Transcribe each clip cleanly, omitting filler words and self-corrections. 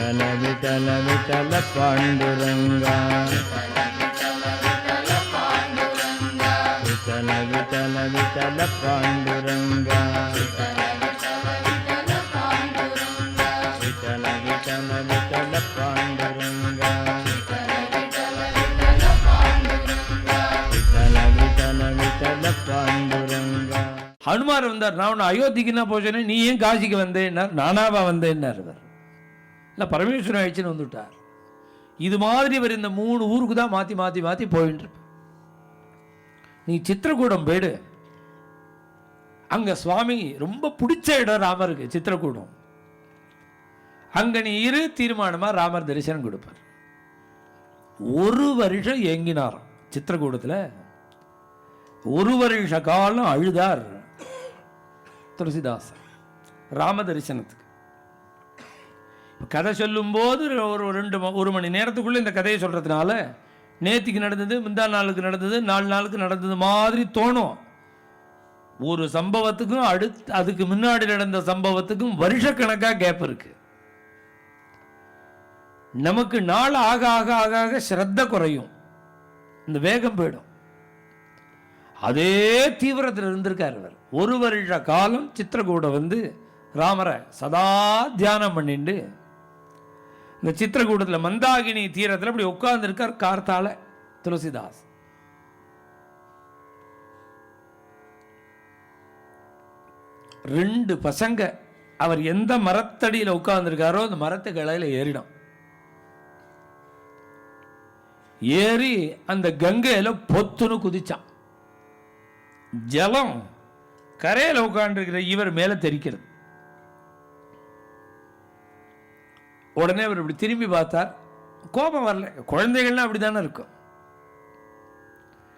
विठल विठल विठल पांडुरंगा विठल विठल विठल पांडुरंगा विठल विठल विठल पांडुरंगा विठल विठल विठल पांडुरंगा. ஹனுமார் வந்தார். நான் அயோத்திக்குன்னா போச்சேன்னு நீ ஏன் காசிக்கு வந்தேன்னார். நானாவா வந்தேன்னார். இல்லை பரமேஸ்வரன் ஆயிடுச்சுன்னு வந்துவிட்டார். இது மாதிரி இவர் இந்த 3 ஊருக்கு தான் மாற்றி மாற்றி மாற்றி போயின்னு. நீ சித்திரக்கூடம் போயிடு, அங்கே சுவாமி ரொம்ப பிடிச்ச இடம் ராமருக்கு சித்திரக்கூடம். அங்கே நீ இரு, தீர்மானமாக ராமர் தரிசனம் கொடுப்பார். 1 வருஷம் ஏங்கினாராம் சித்திரக்கூடத்தில். 1 வருஷ காலம் அழுதார் துளசிதாசன் ராம தரிசனத்துக்கு. கதை சொல்லும்போது ஒரு மணி நேரத்துக்குள்ளே இந்த கதையை சொல்கிறதுனால நேற்றுக்கு நடந்தது, முந்தா நாளுக்கு நடந்தது, 4 நாளுக்கு நடந்தது மாதிரி தோணும். ஒரு சம்பவத்துக்கும் அதுக்கு முன்னாடி நடந்த சம்பவத்துக்கும் வருஷக்கணக்காக கேப் இருக்கு. நமக்கு நாள் ஆக ஆக ஆக ஆக ஸ்ரத்த குறையும், இந்த வேகம் போயிடும். அதே தீவிரத்தில் இருந்திருக்கார் அவர். 1 வருஷ காலம் சித்திரக்கூடம் வந்து ராமரை சதா தியானம் பண்ணிட்டு இந்த சித்திரக்கூடத்தில் மந்தாகினி தீரத்தில் அப்படி உட்கார்ந்துருக்கார் கார்த்தால துளசிதாஸ். ரெண்டு பசங்க அவர் எந்த மரத்தடியில் உட்கார்ந்துருக்காரோ அந்த மரத்து கிளையில ஏறிடும். ஏறி அந்த கங்கையில பொத்துன்னு குதிச்சான். ஜலம் கரையில் உட்கார்ந்துருக்கிற இவர் மேல தெரிக்கிறது. உடனே அவர் இப்படி திரும்பி பார்த்தார். கோபம் வரல, குழந்தைகள்லாம் அப்படி தானே இருக்கும்.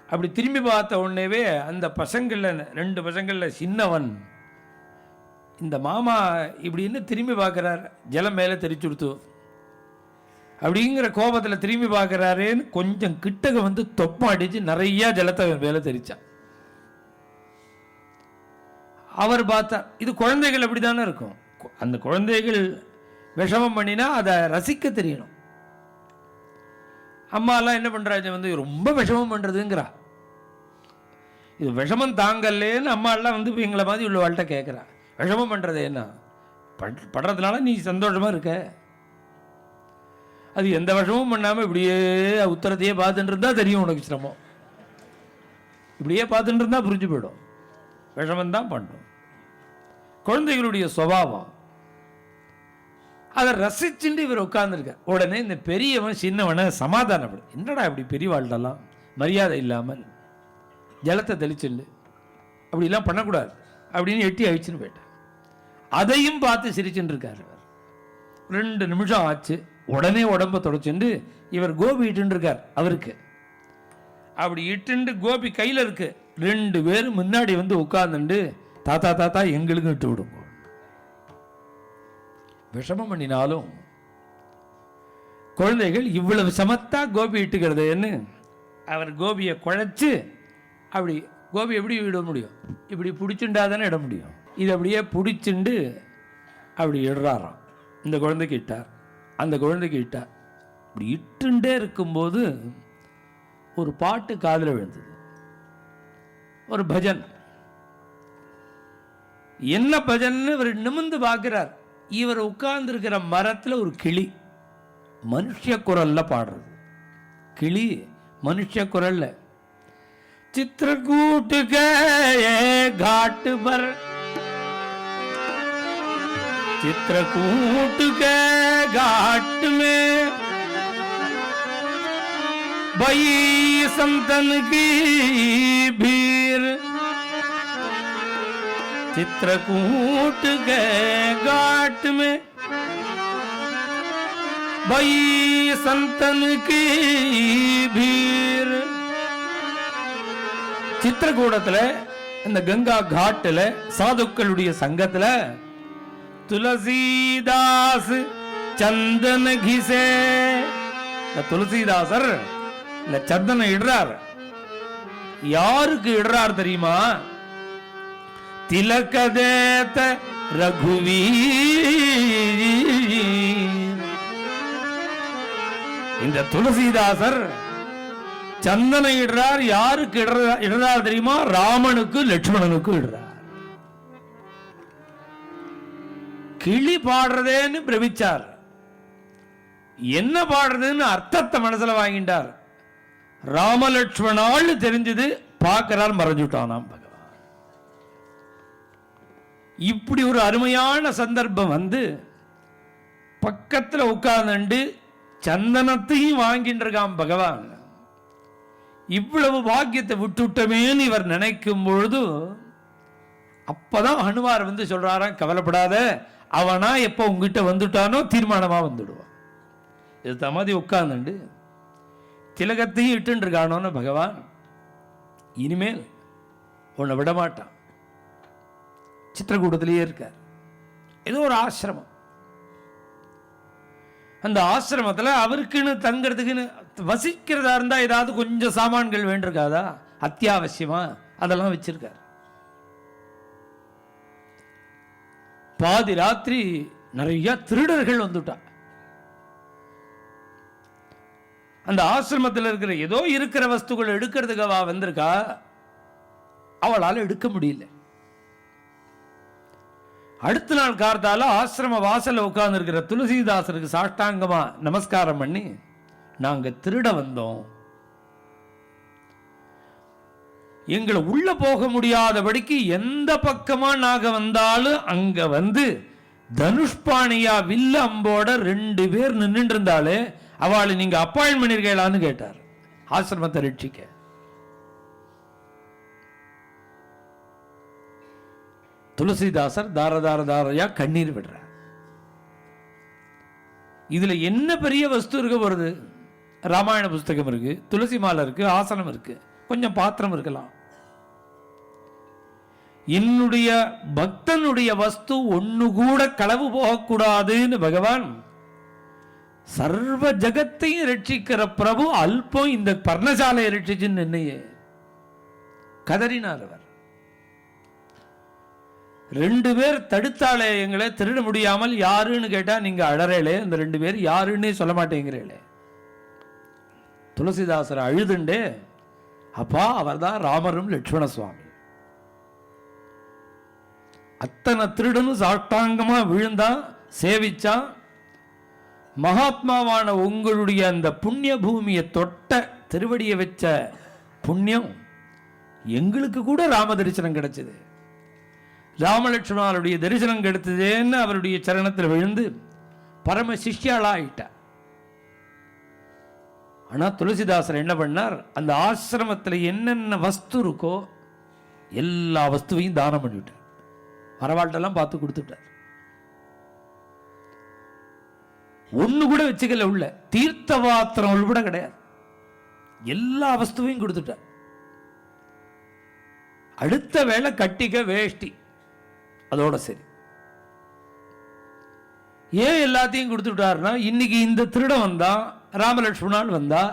அப்படி திரும்பி பார்த்த உடனேவே அந்த பசங்களில் 2 பசங்களில் சின்னவன் இந்த மாமா இப்படின்னு திரும்பி பார்க்குறார். ஜலம் மேலே தெரிச்சு கொடுத்து அப்படிங்கிற கோபத்தில் திரும்பி பார்க்குறாரேன்னு கொஞ்சம் கிட்டக வந்து தொப்பம் அடித்து நிறையா ஜலத்தை மேலே தெரிச்சான். அவர் பார்த்தார், இது குழந்தைகள் அப்படி தானே இருக்கும். அந்த குழந்தைகள் விஷமம் பண்ணினா அதை ரசிக்க தெரியணும். அம்மாலாம் என்ன பண்ணுறாங்க வந்து ரொம்ப விஷமம் பண்ணுறதுங்கிறா. இது விஷமம் தாங்கல்லேன்னு அம்மாலாம் வந்து இப்போ எங்களை மாதிரி உள்ள வாழ்கிட்ட கேட்குறா. விஷமம் பண்ணுறது என்ன படுறதுனால நீ சந்தோஷமாக இருக்க. அது எந்த விஷமும் பண்ணாமல் இப்படியே உத்தரத்தையே பார்த்துட்டு இருந்தால் தெரியும் உனக்கு சிரமம். இப்படியே பார்த்துட்டு இருந்தால் புரிஞ்சு போயிடும். விஷமந்தான் பண்ணும் குழந்தைகளுடைய சுபாவம். அதை ரசிச்சுட்டு இவர் உட்கார்ந்துருக்கார். உடனே இந்த பெரியவன் சின்னவனை சமாதானப்படு, என்னடா இப்படி பெரியவாழ்டெல்லாம் மரியாதை இல்லாமல் ஜலத்தை தெளிச்சுண்டு அப்படிலாம் பண்ணக்கூடாது அப்படின்னு எட்டி அழிச்சுன்னு போயிட்டார். அதையும் பார்த்து சிரிச்சுட்டு இருக்கார். 2 நிமிஷம் ஆச்சு. உடனே உடம்பை தொடச்சுண்டு இவர் கோபி இட்டு இருக்கார். அவருக்கு அப்படி இட்டுண்டு கோபி கையில் இருக்கு. 2 பேரும் முன்னாடி வந்து உட்கார்ந்துண்டு தாத்தா தாத்தா எங்களுக்கும் இட்டு விடுங்க. விஷமம் பண்ணினாலும் குழந்தைகள் இவ்வளவு சமத்தா கோபி இட்டுக்கிறதுன்னு அவர் கோபியை குழைச்சு அப்படி கோபி எப்படி விட முடியும்? இப்படி பிடிச்சுண்டாதானே இட முடியும். இது அப்படியே பிடிச்சுண்டு அப்படி இடுறாராம். இந்த குழந்தைக்கு இட்டார், அந்த குழந்தைக்கு இட்டார். இப்படி இட்டுண்டே இருக்கும்போது ஒரு பாட்டு காதில் விழுந்தது. ஒரு பஜன். என்ன பஜன்னு இவர் நிமிர்ந்து பார்க்கிறார். இவர் உட்கார்ந்துருக்கிற மரத்தில் ஒரு கிளி மனுஷ குரல்ல பாடுறது. கிளி மனுஷ குரல்ல चित्रकूट गए घाट पर चित्रकूट के घाट में भई संतन की भीड़ चित्रकूट के घाट में भई संतन की भीड़. சித்திரக்கூடத்தில் இந்த கங்கா காட்டில் சாதுக்களுடைய சங்கத்தில் துளசிதாஸ் சந்தன கிசே துளசிதாசர் இந்த சந்தனை இடுறார். யாருக்கு இடுறார் தெரியுமா? திலகதேத ரகுவீர் இந்த துளசிதாசர் சந்தனை இடுறார். யாருக்கு இடுறார் தெரியுமா? ராமனுக்கு லட்சுமணனுக்கு இடுறார். கிளி பாடுறதேன்னு பிரமிச்சார். என்ன பாடுறதுன்னு அர்த்தத்தை மனசுல வாங்கிட்டார். ராமலட்சுமணால் தெரிஞ்சது. பார்க்கிறார், மறைஞ்சுட்டானாம் பகவான். இப்படி ஒரு அருமையான சந்தர்ப்பம் வந்து பக்கத்துல உட்கார்ந்து சந்தனத்தையும் வாங்கிட்டு இருக்கான் பகவான். இவ்வளவு பாக்கியத்தை விட்டுட்டமேன்னு இவர் நினைக்கும் பொழுது அப்பதான் ஹனுமார் வந்து சொல்றாராம், கவலைப்படாத, அவனா எப்ப உங்ககிட்ட வந்துட்டானோ தீர்மானமா வந்துடுவான். இது தமாதி உட்கார்ந்து திலகத்தையும் இட்டு இருக்கானோன்னு பகவான் இனிமேல் உன்னை விடமாட்டான். சித்திரக்கூடத்திலேயே இருக்கார். ஏதோ ஒரு ஆசிரமம். அந்த ஆசிரமத்தில் அவருக்குன்னு தங்கிறதுக்குன்னு வசிக்கிறதா இருந்தா ஏதாவது கொஞ்சம் சாமான்கள் வேண்டியிருக்காதா, அத்தியாவசியமா, அதெல்லாம் வச்சிருக்கார். பாதி ராத்திரி நிறைய திருடர்கள் வந்துட்டா. அந்த ஆசிரமத்தில் இருக்கிற ஏதோ இருக்கிற வஸ்துக்கள் எடுக்கிறதுக்கு அவ வந்திருக்கா. அவளால் எடுக்க முடியல. அடுத்த நாள் கார்த்தால ஆசிரம வாசல்ல உட்கார்ந்து இருக்கிற துளசிதாசருக்கு சாஷ்டாங்கமா நமஸ்காரம் பண்ணி, நாங்க திருட வந்தோம், எங்களை உள்ள போக முடியாதபடிக்கு எந்த பக்கமா நாங்க வந்தாலும் அங்க வந்து தனுஷ்பாணியா வில்ல அம்போட 2 பேர் நின்று இருந்தாலே அவளை நீங்க அப்பாயின்ட் பண்ணிருக்கலான்னு கேட்டார். ஆசிரமத்தை ரட்சிக்க. துளசிதாசர் தாரதாரையா கண்ணீர் விடுறார். இதுல என்ன பெரிய வஸ்து இருக்க போறது? ராமாயண புஸ்தகம் இருக்கு, துளசி மாலை இருக்கு, ஆசனம் இருக்கு, கொஞ்சம் பாத்திரம் இருக்கலாம். என்னுடைய பக்தனுடைய வஸ்து ஒண்ணு கூட களவு போகக்கூடாதுன்னு பகவான் சர்வ ஜகத்தையும் ரட்சிக்கிற பிரபு அல்பம் இந்த பர்ணசாலையை ரட்சிச்சுன்னு என்னையே கதறினார். அவர் 2 பேர் தடுத்தாலே எங்களை திருட முடியாமல். யாருன்னு கேட்டா நீங்க அழறேளே, அந்த 2 பேர் யாருன்னு சொல்ல மாட்டேங்கிறீங்களே. துளசிதாசர் அழுதுண்டே, அப்பா அவர் தான் ராமரும் லட்சுமண சுவாமி. அத்தனை திருடனும் சாஷ்டாங்கமா விழுந்தான், சேவிச்சான். மகாத்மாவான உங்களுடைய அந்த புண்ணிய பூமியை தொட்ட திருவடியை வச்ச புண்ணியம் எங்களுக்கு கூட ராம தரிசனம் கிடைச்சது, ராமலட்சுமணருடைய தரிசனம் கிடைத்ததுன்னு அவருடைய சரணத்தில் விழுந்து பரம சிஷ்யாளா ஆயிட்டார். ஆனா துளசிதாசர் என்ன பண்ணார்? அந்த ஆசிரமத்தில் என்னென்ன வஸ்து இருக்கோ எல்லா வஸ்துவையும் தானம் பண்ணிவிட்டார். வரவாட்டெல்லாம் பார்த்து கொடுத்துட்டார். ஒண்ணு கூட வச்சுக்கல. உள்ள தீர்த்த பாத்திரம் கூட கிடையாது. எல்லா வஸ்துவையும் கொடுத்துட்டார். அடுத்த வேளை கட்டிக்க வேஷ்டி, அதோட சரி. ஏன் எல்லாத்தையும் கொடுத்துட்டாருன்னா, இன்னைக்கு இந்த திருடம் வந்தா, ராமலட்சுமணால் வந்தா,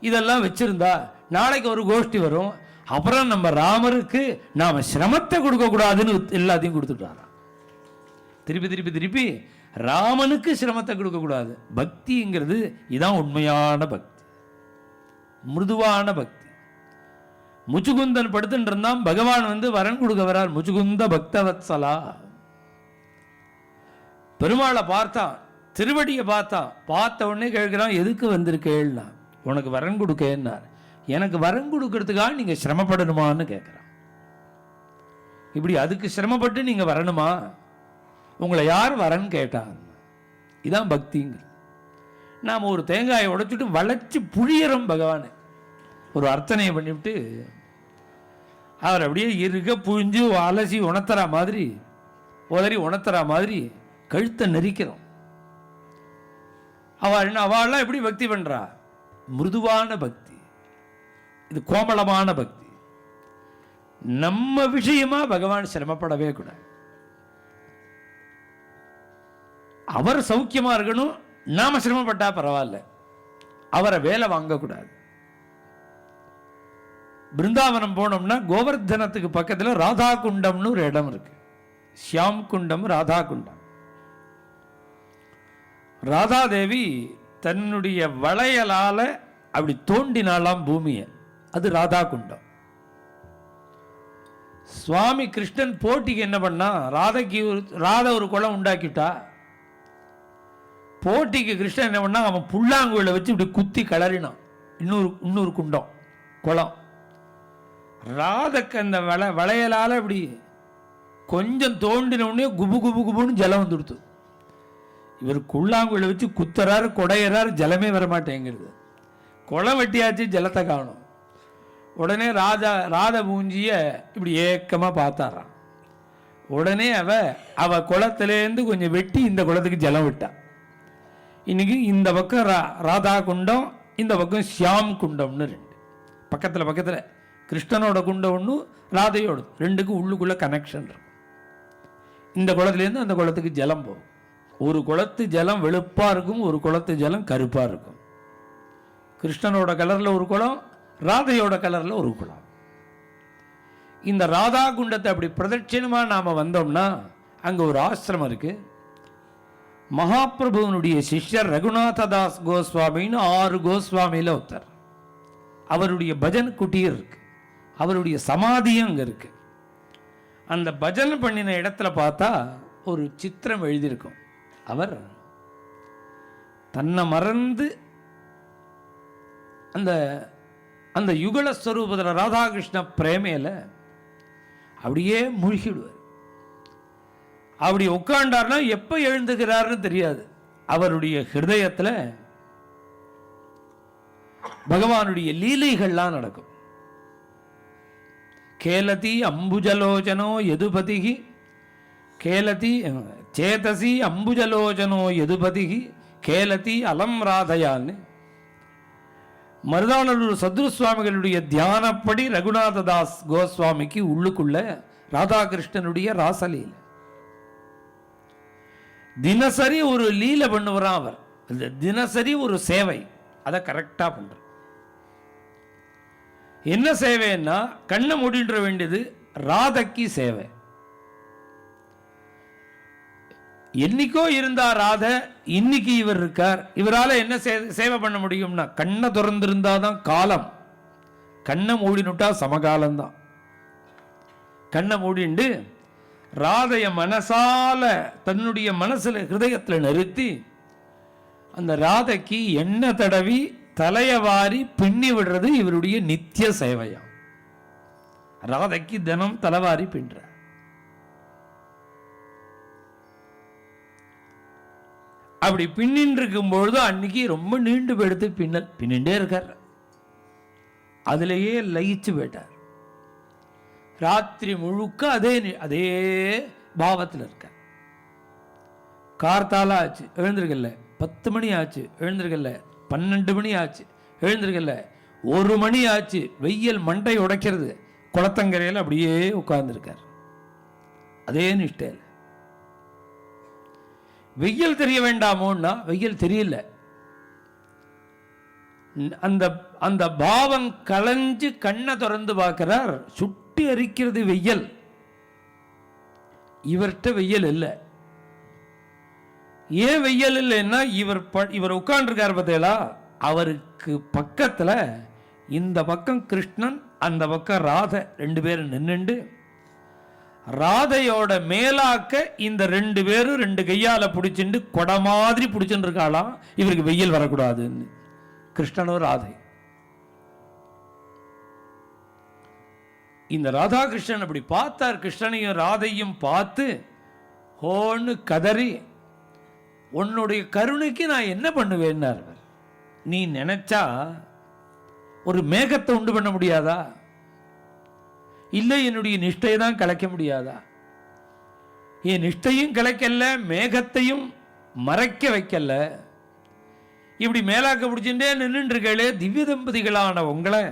இதெல்லாம் வச்சிருந்தா நாளைக்கு ஒரு கோஷ்டி வரும், அப்புறம் நம்ம ராமருக்கு நாம சிரமத்தை கொடுக்க கூடாதுன்னு எல்லாத்தையும் கொடுத்துட்டாராம். திருப்பி திருப்பி திருப்பி ராமனுக்கு சிரமத்தை கொடுக்க கூடாது. பக்திங்கிறது இதான் உண்மையான பக்தி, மிருதுவான பக்தி. முச்சுகுந்தன் படுத்துட்டு இருந்தான், பகவான் வந்து வரன் கொடுக்க வரார். முச்சுகுந்த பக்தவத்சலா. பெருமாளை பார்த்தான், திருவடியை பார்த்தான். பார்த்த உடனே கேட்கிறான், எதுக்கு வந்திருக்கேன்னா, உனக்கு வரன் கொடுக்கன்னார். எனக்கு வரன் கொடுக்கறதுக்காக நீங்க சிரமப்படணுமான்னு கேட்கிறான். இப்படி அதுக்கு சிரமப்பட்டு நீங்க வரணுமா? உங்களை யார் வரன் கேட்டான்? இதான் பக்திங்க. நாம் ஒரு தேங்காயை உடைச்சிட்டு வளைச்சு புழியறோம் பகவானை. ஒரு அர்ச்சனையை பண்ணிவிட்டு அவர் அப்படியே இருக்க புழிஞ்சு அலசி உணர்த்துறா மாதிரி, உதறி உணர்த்துறா மாதிரி கழுத்தை நெரிக்கிறோம். அவள்லாம் எப்படி பக்தி பண்றா? மிருதுவான பக்தி. இது கோமளமான பக்தி. நம்ம விஷயமா பகவான் சிரமப்படவே கூடாது. அவர் சௌக்கியமா இருக்கணும், நாம சிரமப்பட்டா பரவாயில்ல. அவரை வேலை வாங்கக்கூடாது. பிருந்தாவனம் போனோம்னா கோவர்தனத்துக்கு பக்கத்துல ராதா குண்டம்னு ஒரு இடம் இருக்கு. ஷியாம் குண்டம், ராதா குண்டம். ராதா தேவி தன்னுடைய வளையலால அப்படி தோண்டினாலாம் பூமியை. அது ராதா குண்டம். சுவாமி கிருஷ்ணன் போட்டிக்கு என்ன பண்ணா, ராதா ஒரு குளம் உண்டாக்கிட்டா. போட்டிக்கு கிருஷ்ணன் என்ன பண்ணா, அவன் புல்லாங்குழலை வச்சு இப்படி குத்தி கிளறினான் இன்னொரு குண்டம் குளம். ராதக்கு அந்த வளையலால இப்படி கொஞ்சம் தோண்டின உடனே குபு குபு குபுன்னு ஜலம் வந்துடுத்து. இவர் குள்ளாங்குழலை வச்சு குத்துறாரு, குடையறாரு, ஜலமே வரமாட்டேங்கிறது. குளம் வெட்டியாச்சு, ஜலத்தை காணும். உடனே ராத மூஞ்சிய இப்படி ஏக்கமாக பார்த்தாரான். உடனே அவ குளத்திலேருந்து கொஞ்சம் வெட்டி இந்த குளத்துக்கு ஜலம் விட்டா. இன்னைக்கு இந்த பக்கம் ராதா குண்டம், இந்த பக்கம் ஷியாம் குண்டம்னு ரெண்டு பக்கத்தில் கிருஷ்ணனோட குண்டம் ஒன்று, ராதையோட, ரெண்டுக்கும் உள்ளுக்குள்ள கனெக்ஷன் இருக்கும். இந்த குளத்துலேருந்து அந்த குளத்துக்கு ஜலம் போகும். ஒரு குளத்து ஜலம் வெளுப்பாக இருக்கும், ஒரு குளத்து ஜலம் கருப்பாக இருக்கும். கிருஷ்ணனோட கலரில் ஒரு குளம், ராதையோட கலரில் ஒரு குளம். இந்த ராதா குண்டத்தை அப்படி பிரதட்சிணமாக நாம் வந்தோம்னா அங்கே ஒரு ஆசிரமம் இருக்கு. மகாபிரபுவனுடைய சிஷ்யர் ரகுநாததாஸ் கோஸ்வாமின்னு 6 கோஸ்வாமியில் ஒருத்தர். அவருடைய பஜன் குட்டியர் இருக்கு, அவருடைய சமாதியும் அங்கே இருக்கு. அந்த பஜனை பண்ணின இடத்துல பார்த்தா ஒரு சித்திரம் எழுதியிருக்கும். அவர் தன்னை மறந்து அந்த அந்த யுகல ஸ்வரூபத்தில் ராதாகிருஷ்ண பிரேமையில் அப்படியே மூழ்கிடுவார். அப்படி உட்காண்டார்னா எப்போ எழுந்துகிறார்னு தெரியாது. அவருடைய ஹிருதயத்தில் பகவானுடைய லீலைகள்லாம் நடக்கும். கேலதி அம்புஜலோச்சனோ யதுபதிகி, கேலதி சேதசி அம்புஜலோச்சனோ யதுபதிகி கேலதி அலம் ராதையான்னு மருதானல்லூர் சத்ருசுவாமிகளுடைய தியானப்படி ரகுநாததாஸ் கோஸ்வாமிக்கு உள்ளுக்குள்ள ராதாகிருஷ்ணனுடைய ராசலீல தினசரி ஒரு லீலை பண்ணுவாராம். அவர் தினசரி ஒரு சேவை, அதை கரெக்டாக பண்ற. என்ன சேவைன்னா, கண்ணை மூடின்ற வேண்டியது ராதைக்கு சேவை. என்னைக்கோ இருந்தா ராதை, இன்னைக்கு இவர் இருக்கார். இவரால் என்ன சேவை பண்ண முடியும்னா, கண்ணை திறந்திருந்தாதான் காலம், கண்ணை மூடினுட்டா சமகாலம்தான். கண்ணை மூடிண்டு ராதைய மனசால தன்னுடைய மனசுல ஹிருதயத்தில் நிறுத்தி அந்த ராதைக்கு எண்ணெய் தடவி தலையவாரி பின்னி விடுறது இவருடைய நித்திய சேவையா. ராதைக்கு தினம் தலைவாரி பின்ற. அப்படி பின்னின்னு இருக்கும் பொழுது அன்னைக்கு ரொம்ப நீண்டு போயிடுத்து. பின்னிண்டே இருக்கார், அதுலேயே லயிச்சு போயிட்டார். ராத்திரி முழுக்க அதே பாவத்தில் இருக்கார். கார்த்தால ஆச்சு எழுந்திருக்கல, 10 மணி ஆச்சு எழுந்திருக்கல, 12 மணி ஆச்சு எழுந்திருக்கல, 1 மணி ஆச்சு, வெயில் மண்டை உடைக்கிறது, குளத்தங்கரையில் அப்படியே உட்கார்ந்துருக்கார். அதே நிஷ்டையில். வெயில் தெரிய வேண்டாமோன்னா வெயில் தெரியல. அந்த அந்த பாவம் களைஞ்சு கண்ணை திறந்து பார்க்கிறார், சுட்டி அரிக்கிறது வெயில். இவர்கிட்ட வெயில் இல்லை. ஏன் வெயில் இல்லைன்னா, இவர் உட்கார்ந்துருக்கார் பார்த்தீங்களா, அவருக்கு பக்கத்தில் இந்த பக்கம் கிருஷ்ணன், அந்த பக்கம் ராதை, 2 பேரும் நின்றுண்டு ராதையோட மேலாக்க இந்த 2 பேரும் 2 கையால பிடிச்சிட்டு கொடை மாதிரி பிடிச்சுட்டு இருக்காளாம். இவருக்கு வெயில் வரக்கூடாதுன்னு. கிருஷ்ணனும் ராதை. இந்த ராதாகிருஷ்ணன் அப்படி பார்த்தார். கிருஷ்ணனையும் ராதையும் பார்த்து ஹோன்னு கதறி, உன்னுடைய கருணைக்கு நான் என்ன பண்ணுவேன்னார். நீ நினைச்சா ஒரு மேகத்தை உண்டு பண்ண முடியாதா? இல்லை என்னுடைய நிஷ்டையை தான் கலைக்க முடியாதா? என் நிஷ்டையும் கலைக்கல, மேகத்தையும் மறைக்க வைக்கல. இப்படி மேலாக்க பிடிச்சுட்டே நின்றுருக்கே, திவ்ய தம்பதிகளான உங்களை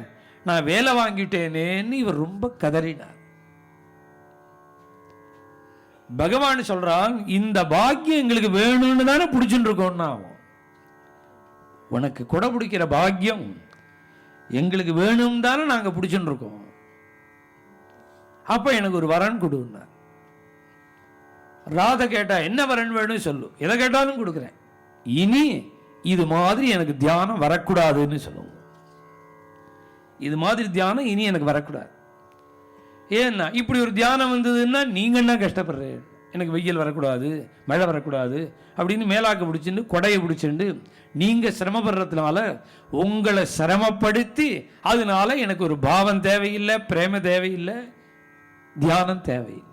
நான் வேலை வாங்கிட்டேனேன்னு இவர் ரொம்ப கதறினார். பகவான் சொல்றான், இந்த பாக்கியம் எங்களுக்கு வேணும்னு தானே பிடிச்சுட்டு இருக்கோம்னா, உனக்கு கொடை பிடிக்கிற பாக்கியம் எங்களுக்கு வேணும் தானே நாங்க பிடிச்சுட்டு இருக்கோம். அப்ப எனக்கு ஒரு வரன் கொடுன்னார். ராதை கேட்டா என்ன வரன் வேணும் சொல்லு, எதை கேட்டாலும் கொடுக்குறேன். இனி இது மாதிரி எனக்கு தியானம் வரக்கூடாதுன்னு சொல்லுவோம். இது மாதிரி தியானம் இனி எனக்கு வரக்கூடாது. ஏன்னா இப்படி ஒரு தியானம் வந்ததுன்னா நீங்கள் என்ன கஷ்டப்படுறேன், எனக்கு வெயில் வரக்கூடாது, மழை வரக்கூடாது அப்படின்னு மேலாக்க பிடிச்சிட்டு கொடையை பிடிச்சிட்டு நீங்கள் சிரமப்படுறதுனால உங்களை சிரமப்படுத்தி அதனால எனக்கு ஒரு பாவம் தேவையில்லை, பிரேம தேவையில்லை, தியானம் தேவையில்லை.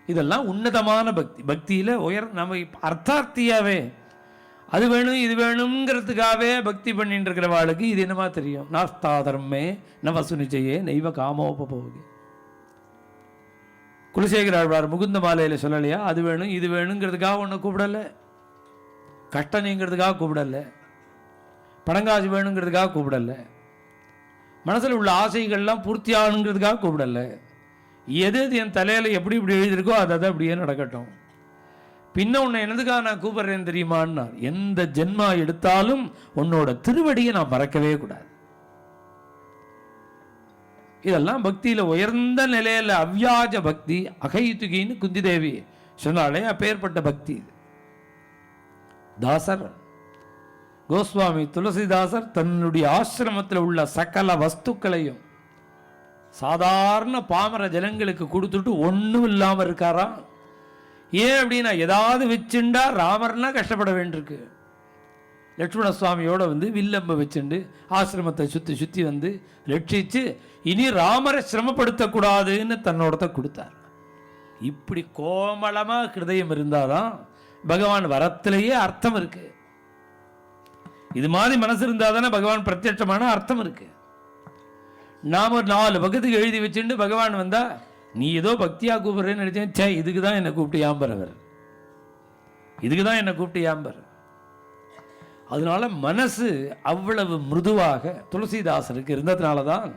இதெல்லாம் உன்னதமான பக்தி. பக்தியில் நம்ம அர்த்தார்த்தியாவே அது வேணும் இது வேணுங்கிறதுக்காகவே பக்தி பண்ணிட்டு இருக்கிறவாளுக்கு இது என்னமா தெரியும்? நாஸ்தாதர்மே நவசுனிச்சையே நெய்வ காமோபோகி. குலசேகர ஆழ்வார் முகுந்த மாலையில் சொல்லலையா? அது வேணும் இது வேணுங்கிறதுக்காக ஒன்று கூப்பிடலை, கஷ்டம் நீங்கிறதுக்காக கூப்பிடலை, பணங்காசு வேணுங்கிறதுக்காக கூப்பிடலை, மனசில் உள்ள ஆசைகள்லாம் பூர்த்தி ஆகணுங்கிறதுக்காக கூப்பிடலை. எது என் தலையில் எப்படி இப்படி எழுதியிருக்கோ அதை அப்படியே நடக்கட்டும். பின்ன உன்னை என்னதுக்காக நான் கூப்பிடுறேன் தெரியுமான்னா, எந்த ஜென்மா எடுத்தாலும் உன்னோட திருவடியை நான் மறக்கவே கூடாது. இதெல்லாம் பக்தியில உயர்ந்த நிலையில அவ்யாஜ பக்தி. அகைத்துகின்னு குந்தி தேவி சொன்னாலே அப்பேற்பட்ட பக்தி. தாசர் கோஸ்வாமி துளசிதாசர் தன்னுடைய ஆசிரமத்தில் உள்ள சகல வஸ்துக்களையும் சாதாரண பாமர ஜனங்களுக்கு கொடுத்துட்டு ஒன்றும் இல்லாமல் இருக்காரா? ஏன் அப்படின்னா, ஏதாவது வச்சுண்டா ராமர்னா கஷ்டப்பட வேண்டியிருக்கு. லட்சுமண சுவாமியோட வந்து வில்லம்ப வச்சுண்டு ஆசிரமத்தை சுற்றி சுற்றி வந்து ரட்சித்து இனி ராமரை சிரமப்படுத்தக்கூடாதுன்னு தன்னோடத்தை கொடுத்தார். இப்படி கோமளமாக ஹிருதயம் இருந்தாதான் பகவான் வரத்திலேயே அர்த்தம் இருக்கு. இது மாதிரி மனசு இருந்தால் தானே பகவான் பிரத்யட்சமான அர்த்தம் இருக்கு. நாம் ஒரு 4 பக்கத்துக்கு எழுதி வச்சுட்டு பகவான் வந்தா நீ ஏதோ பக்தியாக கூப்பிட்றேன்னு நினைச்சேன், சே இதுக்கு தான் என்னை கூப்பிட்டு யாம்பர், அவர் இதுக்கு தான் என்னை கூப்பிட்டு யாம்பர். அதனால மனசு அவ்வளவு மிருதுவாக துளசிதாசருக்கு இருந்ததுனால தான்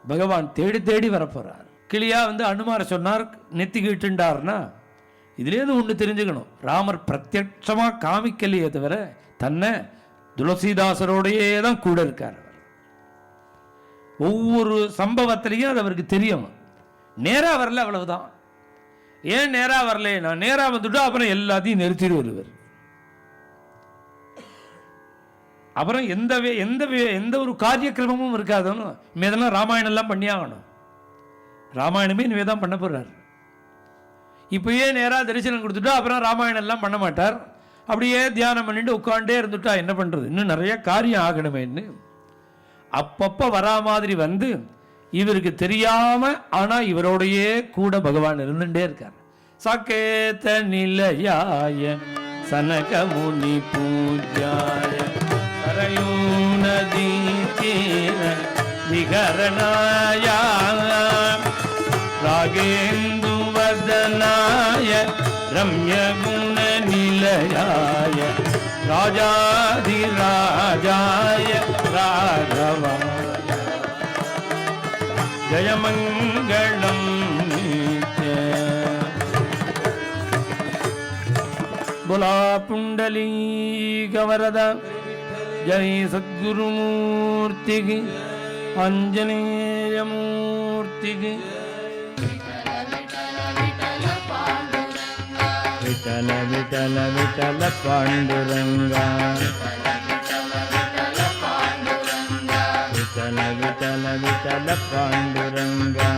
பகவான் தேடி தேடி வரப்போறார். கிளியா வந்து அனுமார சொன்னார், நெத்திக்கிட்டுண்டார்னா இதுலேருந்து ஒன்று தெரிஞ்சுக்கணும், ராமர் பிரத்யட்சமாக காமிக்கலையே தவிர தன்னை துளசிதாசரோடையே தான் கூட இருக்கார். ஒவ்வொரு சம்பவத்திலையும் அது அவருக்கு தெரியும். நேராக வரல, அவ்வளவுதான். ஏன் நேராக வரல? நான் நேராக வந்துட்டா அப்புறம் எல்லாத்தையும் நிறுத்திட்டு வருவார். அப்புறம் எந்த ஒரு காரியக்கிரமமும் இருக்காதுன்னு இதெல்லாம் ராமாயணம் எல்லாம் பண்ணியாகணும். ராமாயணமே இனிமே தான் பண்ண போறார். இப்பயே நேராக தரிசனம் கொடுத்துட்டா அப்புறம் ராமாயணம் எல்லாம் பண்ண மாட்டார். அப்படியே தியானம் பண்ணிட்டு உட்காண்டே இருந்துட்டா என்ன பண்றது? இன்னும் நிறைய காரியம் ஆகணுமேன்னு அப்பப்ப வரா மாதிரி வந்து இவருக்கு தெரியாம ஆனா இவரோடையே கூட பகவான் இருந்துட்டே இருக்கார். சகேத நிலையாய சனக முனி பூஜ்யாய சரயூ நதி தீர விகரணாய ராகேந்து வதனாய ரம்ய குண நிலையாய ராஜாதிராஜாய ராகவாய ஜயமங்களம் बोला पुंडलीक वरद जय सद्गुरुमूर्ति की आंजनेय मूर्ति की विठल विठल विठल पांडुरंगा विठल विठल विठल पांडुरंगा